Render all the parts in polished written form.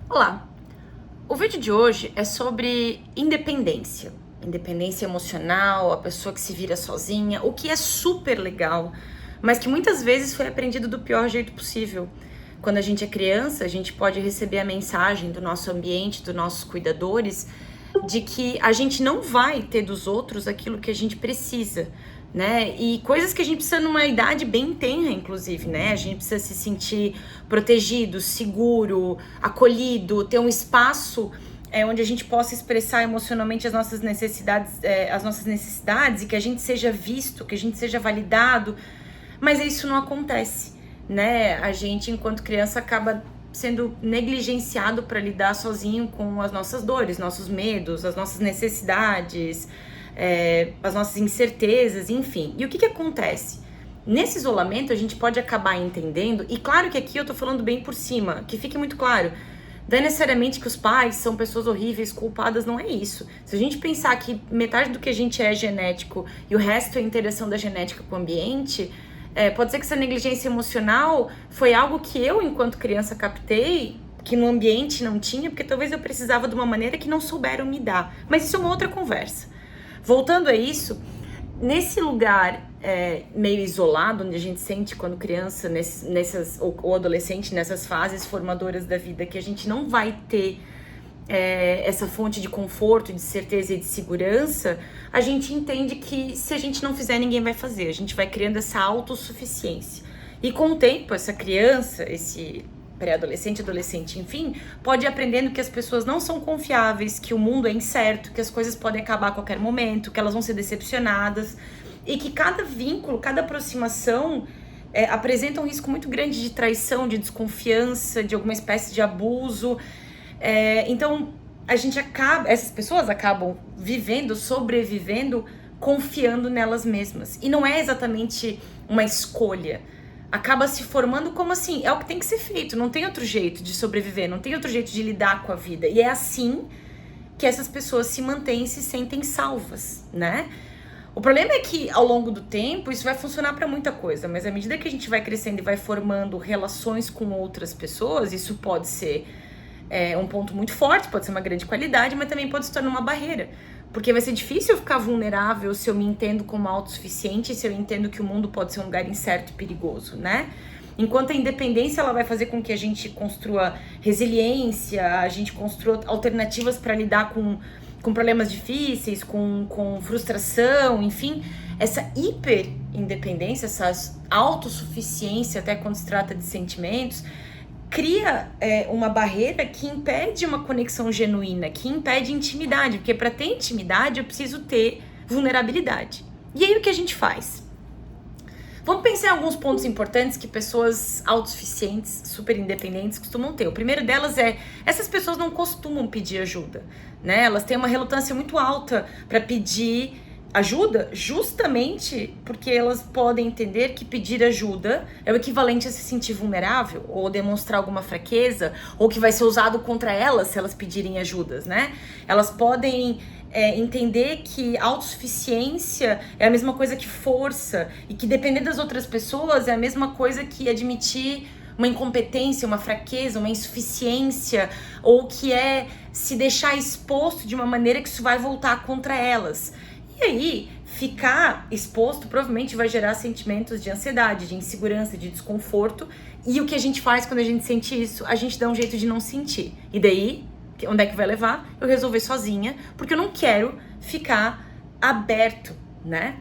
Olá! O vídeo de hoje é sobre independência. Independência emocional, a pessoa que se vira sozinha, o que é super legal, mas que muitas vezes foi aprendido do pior jeito possível. Quando a gente é criança, a gente pode receber a mensagem do nosso ambiente, dos nossos cuidadores, de que a gente não vai ter dos outros aquilo que a gente precisa, né? E coisas que a gente precisa numa idade bem tenra, inclusive, né? A gente precisa se sentir protegido, seguro, acolhido, ter um espaço onde a gente possa expressar emocionalmente as nossas necessidades, e que a gente seja visto, que a gente seja validado. Mas isso não acontece, né? A gente, enquanto criança, acaba sendo negligenciado para lidar sozinho com as nossas dores, nossos medos, as nossas necessidades, as nossas incertezas, enfim. E o que acontece? Nesse isolamento, a gente pode acabar entendendo, e claro que aqui eu tô falando bem por cima, que fique muito claro, não é necessariamente que os pais são pessoas horríveis, culpadas, não é isso. Se a gente pensar que metade do que a gente é genético e o resto é interação da genética com o ambiente, pode ser que essa negligência emocional foi algo que eu, enquanto criança, captei, que no ambiente não tinha, porque talvez eu precisava de uma maneira que não souberam me dar. Mas isso é uma outra conversa. Voltando a isso, nesse lugar meio isolado, onde a gente sente quando criança, ou adolescente, nessas fases formadoras da vida, que a gente não vai ter essa fonte de conforto, de certeza e de segurança, a gente entende que se a gente não fizer, ninguém vai fazer. A gente vai criando essa autossuficiência. E com o tempo, essa criança, esse pré-adolescente, adolescente, enfim, pode ir aprendendo que as pessoas não são confiáveis, que o mundo é incerto, que as coisas podem acabar a qualquer momento, que elas vão ser decepcionadas, e que cada vínculo, cada aproximação apresenta um risco muito grande de traição, de desconfiança, de alguma espécie de abuso. Então, essas pessoas acabam vivendo, sobrevivendo, confiando nelas mesmas. E não é exatamente uma escolha. Acaba se formando como assim, é o que tem que ser feito, não tem outro jeito de sobreviver, não tem outro jeito de lidar com a vida. E é assim que essas pessoas se mantêm e se sentem salvas, né? O problema é que, ao longo do tempo, isso vai funcionar para muita coisa, mas à medida que a gente vai crescendo e vai formando relações com outras pessoas, isso pode ser um ponto muito forte, pode ser uma grande qualidade, mas também pode se tornar uma barreira. Porque vai ser difícil eu ficar vulnerável se eu me entendo como autossuficiente, se eu entendo que o mundo pode ser um lugar incerto e perigoso, né? Enquanto a independência ela vai fazer com que a gente construa resiliência, a gente construa alternativas para lidar com problemas difíceis, com frustração, enfim, essa hiperindependência, essa autossuficiência, até quando se trata de sentimentos, cria uma barreira que impede uma conexão genuína, que impede intimidade, porque para ter intimidade eu preciso ter vulnerabilidade. E aí o que a gente faz? Vamos pensar em alguns pontos importantes que pessoas autossuficientes, super independentes costumam ter. O primeiro delas essas pessoas não costumam pedir ajuda, né? Elas têm uma relutância muito alta para pedir ajuda, justamente porque elas podem entender que pedir ajuda é o equivalente a se sentir vulnerável, ou demonstrar alguma fraqueza, ou que vai ser usado contra elas se elas pedirem ajudas, né? Elas podem entender que autossuficiência é a mesma coisa que força, e que depender das outras pessoas é a mesma coisa que admitir uma incompetência, uma fraqueza, uma insuficiência, ou que é se deixar exposto de uma maneira que isso vai voltar contra elas. E aí, ficar exposto provavelmente vai gerar sentimentos de ansiedade, de insegurança, de desconforto. E o que a gente faz quando a gente sente isso? A gente dá um jeito de não sentir. E daí, onde é que vai levar? Eu resolver sozinha, porque eu não quero ficar aberto, né?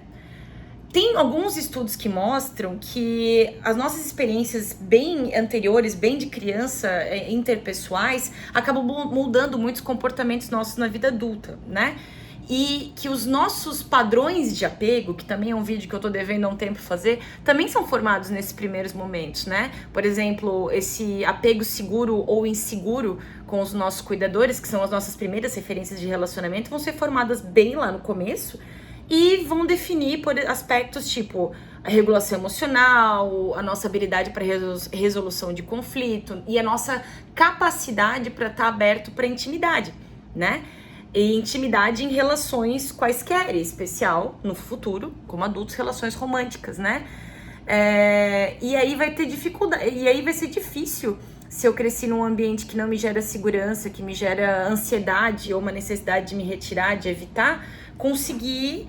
Tem alguns estudos que mostram que as nossas experiências bem anteriores, bem de criança, interpessoais, acabam mudando muitos comportamentos nossos na vida adulta, né? E que os nossos padrões de apego, que também é um vídeo que eu tô devendo há um tempo fazer, também são formados nesses primeiros momentos, né? Por exemplo, esse apego seguro ou inseguro com os nossos cuidadores, que são as nossas primeiras referências de relacionamento, vão ser formadas bem lá no começo e vão definir por aspectos tipo a regulação emocional, a nossa habilidade para resolução de conflito e a nossa capacidade para estar aberto para intimidade, né? E intimidade em relações quaisquer, em especial no futuro, como adultos, relações românticas, né? E aí vai ter dificuldade, e aí vai ser difícil se eu cresci num ambiente que não me gera segurança, que me gera ansiedade ou uma necessidade de me retirar, de evitar, conseguir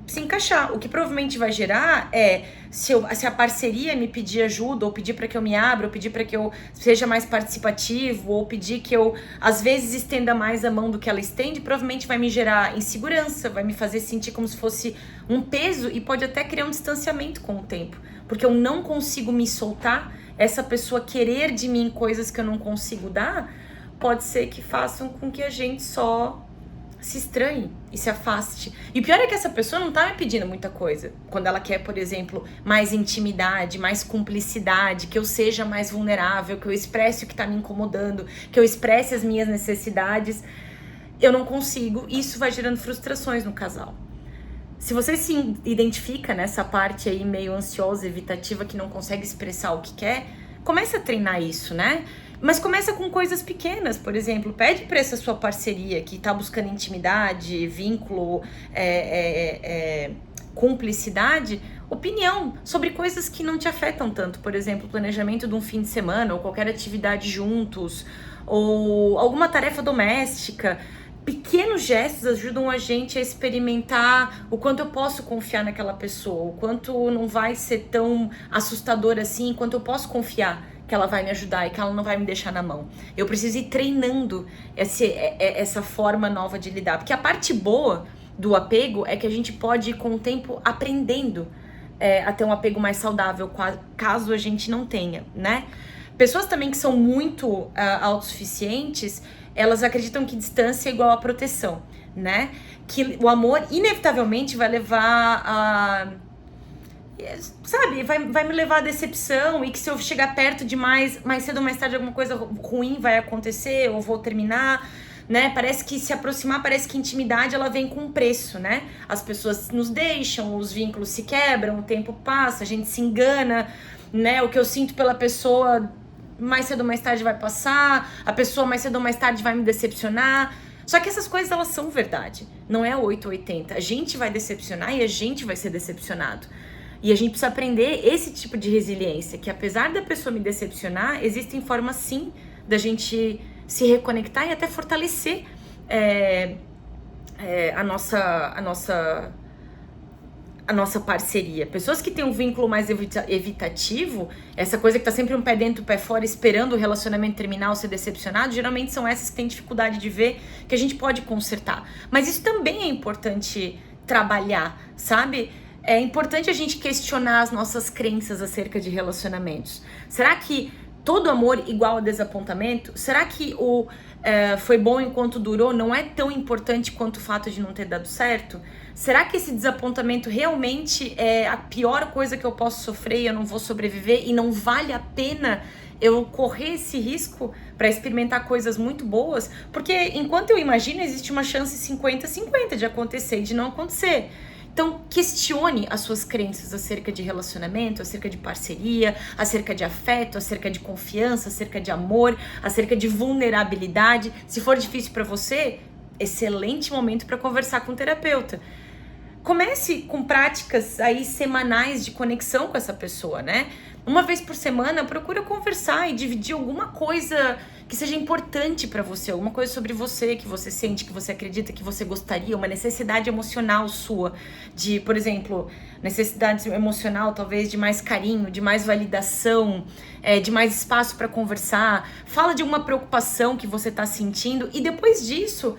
se encaixar. O que provavelmente vai gerar é, se a parceria me pedir ajuda, ou pedir para que eu me abra, ou pedir para que eu seja mais participativo, ou pedir que eu, às vezes, estenda mais a mão do que ela estende, provavelmente vai me gerar insegurança, vai me fazer sentir como se fosse um peso e pode até criar um distanciamento com o tempo. Porque eu não consigo me soltar, essa pessoa querer de mim coisas que eu não consigo dar, pode ser que façam com que a gente só se estranhe e se afaste. E o pior é que essa pessoa não tá me pedindo muita coisa. Quando ela quer, por exemplo, mais intimidade, mais cumplicidade, que eu seja mais vulnerável, que eu expresse o que tá me incomodando, que eu expresse as minhas necessidades, eu não consigo. E isso vai gerando frustrações no casal. Se você se identifica nessa parte aí meio ansiosa, evitativa, que não consegue expressar o que quer, comece a treinar isso, né? Mas começa com coisas pequenas, por exemplo, pede para essa sua parceria que tá buscando intimidade, vínculo, cumplicidade, opinião sobre coisas que não te afetam tanto, por exemplo, planejamento de um fim de semana ou qualquer atividade juntos, ou alguma tarefa doméstica. Pequenos gestos ajudam a gente a experimentar o quanto eu posso confiar naquela pessoa, o quanto não vai ser tão assustador assim, o quanto eu posso confiar que ela vai me ajudar e que ela não vai me deixar na mão. Eu preciso ir treinando essa forma nova de lidar. Porque a parte boa do apego é que a gente pode ir com o tempo aprendendo a ter um apego mais saudável, caso a gente não tenha, né? Pessoas também que são muito autossuficientes, elas acreditam que distância é igual a proteção, né? Que o amor inevitavelmente vai levar a... sabe, vai me levar à decepção, e que se eu chegar perto demais, mais cedo ou mais tarde alguma coisa ruim vai acontecer, ou vou terminar, né? Parece que se aproximar, parece que intimidade ela vem com um preço, né? As pessoas nos deixam, os vínculos se quebram, o tempo passa, a gente se engana, né? O que eu sinto pela pessoa mais cedo ou mais tarde vai passar, a pessoa mais cedo ou mais tarde vai me decepcionar. Só que essas coisas, elas são verdade, não é 8 ou 80. A gente vai decepcionar e a gente vai ser decepcionado. E a gente precisa aprender esse tipo de resiliência, que apesar da pessoa me decepcionar, existem formas sim da gente se reconectar e até fortalecer a nossa parceria. Pessoas que têm um vínculo mais evitativo, essa coisa que tá sempre um pé dentro, um pé fora, esperando o relacionamento terminar ou ser decepcionado, geralmente são essas que têm dificuldade de ver que a gente pode consertar. Mas isso também é importante trabalhar, sabe? É importante a gente questionar as nossas crenças acerca de relacionamentos. Será que todo amor igual a desapontamento? Será que o foi bom enquanto durou não é tão importante quanto o fato de não ter dado certo? Será que esse desapontamento realmente é a pior coisa que eu posso sofrer e eu não vou sobreviver e não vale a pena eu correr esse risco para experimentar coisas muito boas? Porque enquanto eu imagino, existe uma chance 50-50 de acontecer e de não acontecer. Então, questione as suas crenças acerca de relacionamento, acerca de parceria, acerca de afeto, acerca de confiança, acerca de amor, acerca de vulnerabilidade. Se for difícil para você, excelente momento para conversar com o terapeuta. Comece com práticas aí semanais de conexão com essa pessoa, né? Uma vez por semana, procura conversar e dividir alguma coisa que seja importante pra você, alguma coisa sobre você, que você sente, que você acredita, que você gostaria, uma necessidade emocional sua, de, por exemplo, necessidade emocional talvez de mais carinho, de mais validação, de mais espaço pra conversar. Fala de uma preocupação que você tá sentindo e depois disso,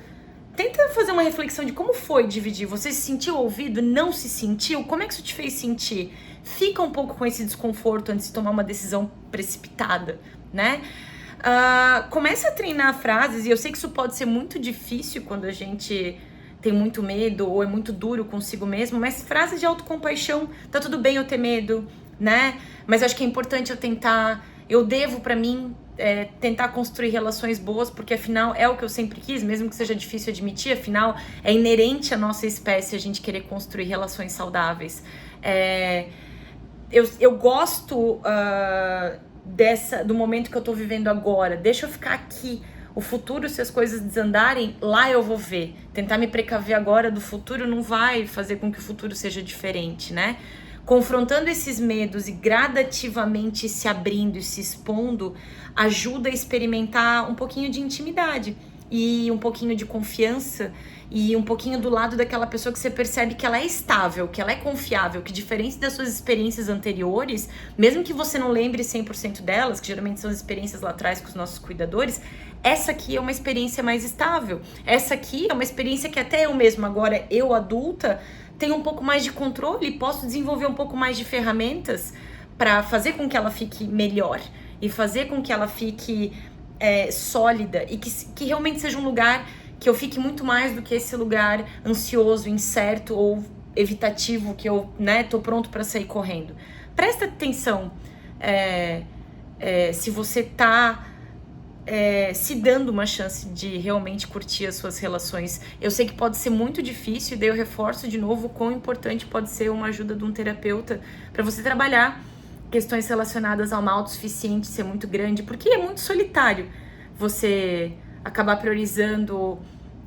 tenta fazer uma reflexão de como foi dividir. Você se sentiu ouvido? Não se sentiu? Como é que isso te fez sentir? Fica um pouco com esse desconforto antes de tomar uma decisão precipitada, né? Começa a treinar frases, e eu sei que isso pode ser muito difícil quando a gente tem muito medo ou é muito duro consigo mesmo, mas frases de autocompaixão, tá tudo bem eu ter medo, né? Mas eu acho que é importante eu tentar, eu devo pra mim tentar construir relações boas, porque afinal é o que eu sempre quis, mesmo que seja difícil admitir, afinal é inerente à nossa espécie a gente querer construir relações saudáveis. Eu gosto do momento que eu tô vivendo agora, deixa eu ficar aqui. O futuro, se as coisas desandarem, lá eu vou ver. Tentar me precaver agora do futuro não vai fazer com que o futuro seja diferente, né? confrontando esses medos e gradativamente se abrindo e se expondo, ajuda a experimentar um pouquinho de intimidade e um pouquinho de confiança e um pouquinho do lado daquela pessoa que você percebe que ela é estável, que ela é confiável, que diferente das suas experiências anteriores, mesmo que você não lembre 100% delas, que geralmente são as experiências lá atrás com os nossos cuidadores, essa aqui é uma experiência mais estável. Essa aqui é uma experiência que até eu mesma, agora eu adulta, tenho um pouco mais de controle e posso desenvolver um pouco mais de ferramentas para fazer com que ela fique melhor e fazer com que ela fique sólida e que realmente seja um lugar que eu fique muito mais do que esse lugar ansioso, incerto ou evitativo que eu, tô pronto para sair correndo. Presta atenção se você tá se dando uma chance de realmente curtir as suas relações. Eu sei que pode ser muito difícil, e daí eu reforço de novo o quão importante pode ser uma ajuda de um terapeuta para você trabalhar questões relacionadas a uma autossuficiente ser muito grande, porque é muito solitário você acabar priorizando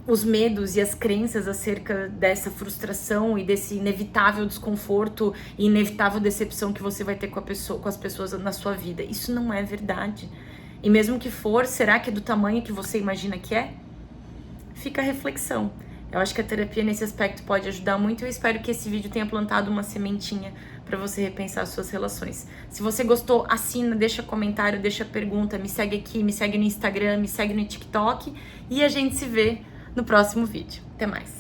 os medos e as crenças acerca dessa frustração e desse inevitável desconforto e inevitável decepção que você vai ter com as pessoas na sua vida. Isso não é verdade. E mesmo que for, será que é do tamanho que você imagina que é? Fica a reflexão. Eu acho que a terapia nesse aspecto pode ajudar muito. Eu espero que esse vídeo tenha plantado uma sementinha para você repensar as suas relações. Se você gostou, assina, deixa comentário, deixa pergunta, me segue aqui, me segue no Instagram, me segue no TikTok e a gente se vê no próximo vídeo. Até mais!